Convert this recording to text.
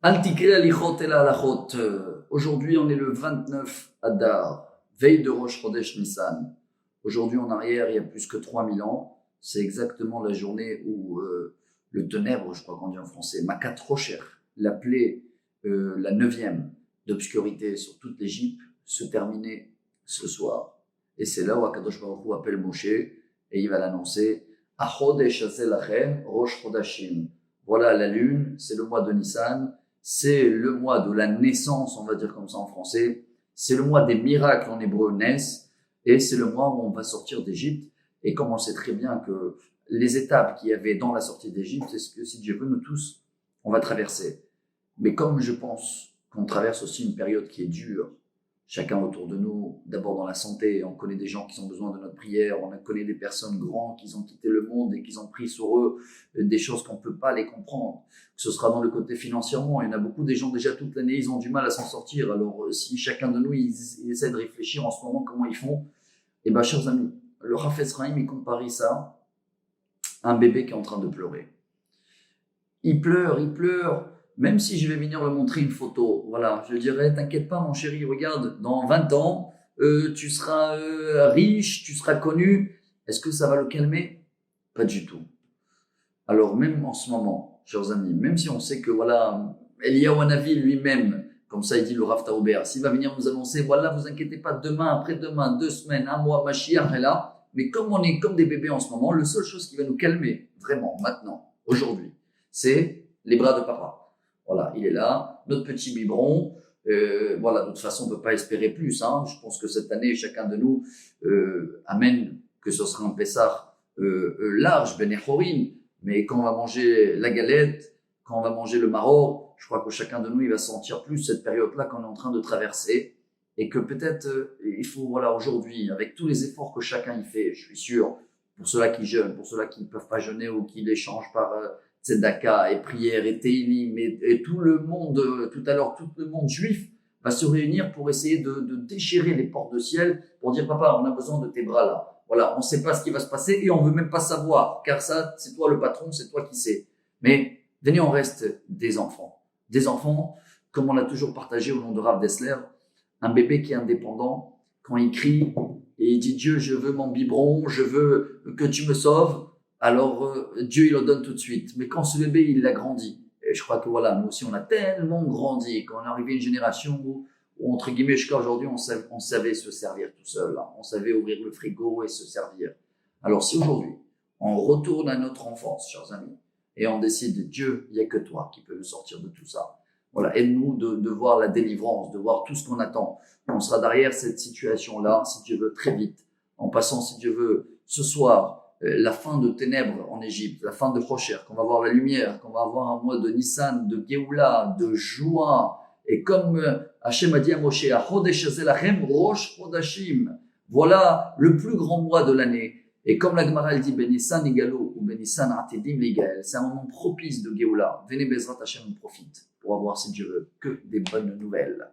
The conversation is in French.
Altikre alichot el halachot. Aujourd'hui, on est le 29 Adar, veille de Rosh Chodesh Nissan. Aujourd'hui, en arrière, il y a plus que 3000 ans. C'est exactement la journée où le ténèbre, je crois qu'on dit en français, Makat Rocher, la plaie, la 9e d'obscurité sur toute l'Égypte, se terminait ce soir. Et c'est là où Akadosh Baruch Hu appelle Moshe et il va l'annoncer. Achodesh hazel lachem Rosh Chodashim. Voilà la lune, c'est le mois de Nissan. C'est le mois de la naissance, on va dire comme ça en français. C'est le mois des miracles en hébreu, Nes. Et c'est le mois où on va sortir d'Égypte. Et comme on sait très bien que les étapes qu'il y avait dans la sortie d'Égypte, c'est ce que, si Dieu veut, nous tous, on va traverser. Mais comme je pense qu'on traverse aussi une période qui est dure, chacun autour de nous, d'abord dans la santé, on connaît des gens qui ont besoin de notre prière, on connaît des personnes grandes qui ont quitté le monde et qui ont pris sur eux des choses qu'on ne peut pas les comprendre. Ce sera dans le côté financièrement, il y en a beaucoup des gens déjà toute l'année, ils ont du mal à s'en sortir. Alors si chacun de nous, il essaie de réfléchir en ce moment comment ils font, eh bien chers amis, le Hafetz Chaim, il compare ça à un bébé qui est en train de pleurer. Il pleure. Même si je vais venir le montrer une photo, voilà, je dirais, t'inquiète pas mon chéri, regarde, dans 20 ans, tu seras riche, tu seras connu. Est-ce que ça va le calmer? Pas du tout. Alors même en ce moment, chers amis, même si on sait que voilà, Eliyahu Hanavi lui-même, comme ça il dit le Rav Taouber, s'il va venir nous annoncer, voilà, vous inquiétez pas, demain, après-demain, 2 semaines, 1 mois, Mashiach est là. Mais comme on est comme des bébés en ce moment, la seule chose qui va nous calmer, vraiment, maintenant, aujourd'hui, c'est les bras de papa. Voilà, il est là, notre petit biberon. Voilà, de toute façon, on ne peut pas espérer plus. Je pense que cette année, chacun de nous amène que ce sera un Pessah large, Ben Echorin. Mais quand on va manger la galette, quand on va manger le maror, je crois que chacun de nous, il va sentir plus cette période-là qu'on est en train de traverser. Et que peut-être, il faut, voilà, aujourd'hui, avec tous les efforts que chacun y fait, je suis sûr, pour ceux-là qui jeûnent, pour ceux-là qui ne peuvent pas jeûner ou qui l'échangent par tzedaka et prière et teilim et tout le monde, tout à l'heure, tout le monde juif va se réunir pour essayer de déchirer les portes de ciel pour dire papa, on a besoin de tes bras là. Voilà, on ne sait pas ce qui va se passer et on veut même pas savoir, car ça, c'est toi le patron, c'est toi qui sais. Mais venez, on reste des enfants. Des enfants, comme on l'a toujours partagé au nom de Rav Dessler, un bébé qui est indépendant, quand il crie et il dit Dieu, je veux mon biberon, je veux que tu me sauves, alors Dieu il le donne tout de suite. Mais quand ce bébé il a grandi, et je crois que voilà, nous aussi on a tellement grandi, quand on est arrivé à une génération où entre guillemets jusqu'à aujourd'hui on savait se servir tout seul, on savait ouvrir le frigo et se servir. Alors si aujourd'hui on retourne à notre enfance, chers amis, et on décide Dieu, il n'y a que toi qui peux nous sortir de tout ça. Voilà, aide-nous de voir la délivrance, de voir tout ce qu'on attend. On sera derrière cette situation-là, si Dieu veut, très vite, en passant, si Dieu veut, ce soir, la fin de ténèbres en Égypte, la fin de Rocher, qu'on va voir la lumière, qu'on va avoir un mois de Nissan, de Géoula, de joie. Et comme Hachem a dit à Moshe, Chodesh hazel lachem Rosh Chodashim. Voilà le plus grand mois de l'année. Et comme la Gemara elle dit, Ben Nissan Igalo ou Ben Nissan Atedim Ligael, c'est un moment propice de Géoula. Venez Bezrat Hachem, on profite pour avoir, si Dieu veut, que des bonnes nouvelles.